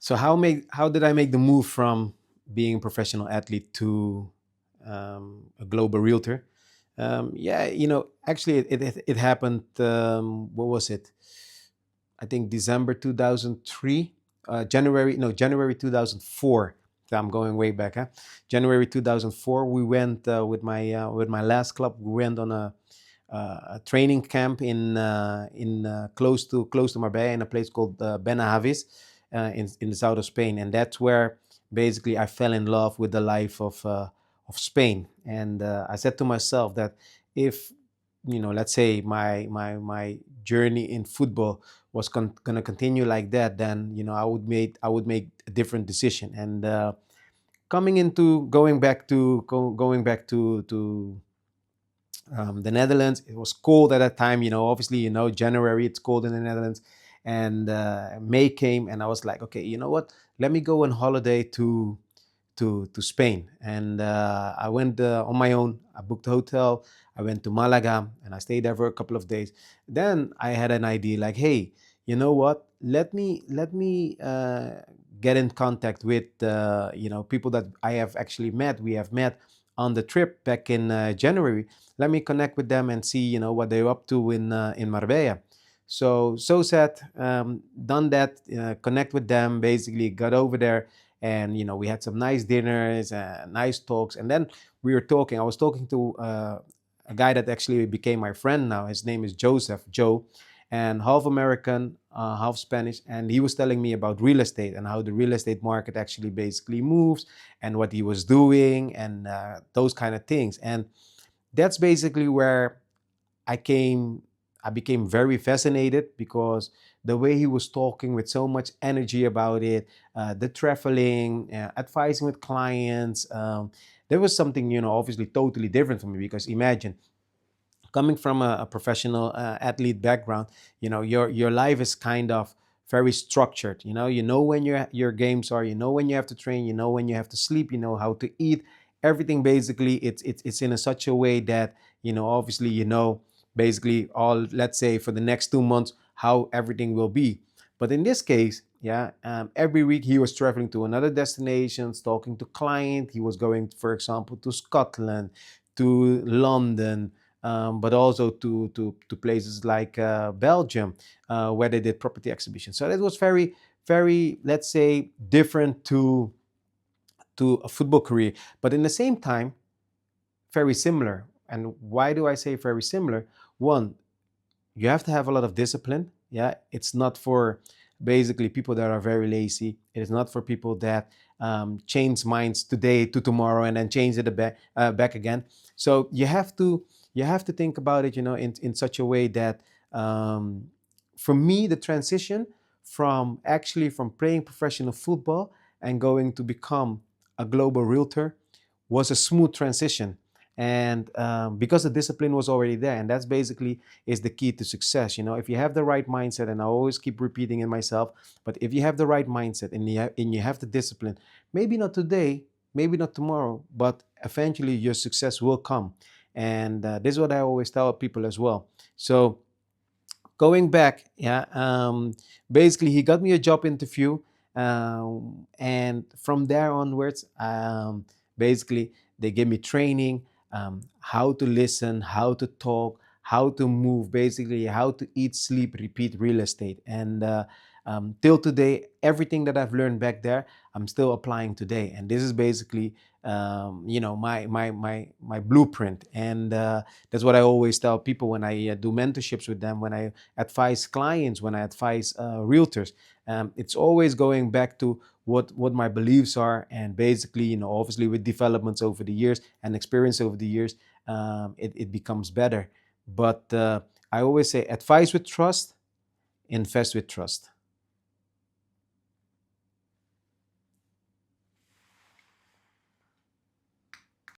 So how did I make the move from being a professional athlete to a global realtor? Yeah, actually it happened. What was it? I think December 2003, January 2004. So I'm going way back, huh? January 2004. We went with my last club. We went on a training camp in close to Marbella, in a place called Benahavis, in the south of Spain, and that's where basically I fell in love with the life of Spain. And I said to myself that if let's say my journey in football was gonna continue like that, then I would make a different decision. And coming into going back to the Netherlands. It was cold at that time. Obviously, January, it's cold in the Netherlands. And May came, and I was like, okay, you know what? Let me go on holiday to Spain. And I went on my own. I booked a hotel. I went to Malaga, and I stayed there for a couple of days. Then I had an idea, like, hey, you know what? Let me get in contact with people that I have actually met. We have met on the trip back in January. Let me connect with them and see what they're up to in Marbella. So sad. Done that. Connect with them. Basically, got over there, and we had some nice dinners and nice talks. And then we were talking. I was talking to a guy that actually became my friend now. His name is Joe, and half American, half Spanish. And he was telling me about real estate and how the real estate market actually basically moves, and what he was doing, and those kind of things. And that's basically where I came I became very fascinated, because the way he was talking with so much energy about it, the traveling, advising with clients, there was something, obviously totally different for me. Because imagine, coming from a professional athlete background, your life is kind of very structured. You know when your games are, when you have to train, when you have to sleep, how to eat. Everything basically, it's in a such a way that, obviously, basically all, let's say, for the next 2 months, how everything will be. But in this case, yeah, every week he was traveling to another destinations, talking to client. He was going, for example, to Scotland, to London, but also to places like Belgium, where they did property exhibitions. So it was very, very, let's say, different to a football career, but in the same time, very similar. And why do I say very similar? One, you have to have a lot of discipline. Yeah, it's not for basically people that are very lazy. It is not for people that change minds today to tomorrow and then change it back again. So you have to think about it, in such a way that, for me, the transition from playing professional football and going to become a global realtor was a smooth transition. And because the discipline was already there, and that's basically is the key to success. If you have the right mindset, and I always keep repeating it myself, but if you have the right mindset, and you have the discipline, maybe not today, maybe not tomorrow, but eventually your success will come. And this is what I always tell people as well. So going back, yeah, basically he got me a job interview, and from there onwards, basically they gave me training, how to listen, how to talk, how to move, basically how to eat, sleep, repeat real estate. And till today, everything that I've learned back there, I'm still applying today. And this is basically, my blueprint. And that's what I always tell people when I do mentorships with them, when I advise clients, when I advise realtors. It's always going back to what my beliefs are, and basically, obviously, with developments over the years and experience over the years, it becomes better. But I always say, advise with trust, invest with trust.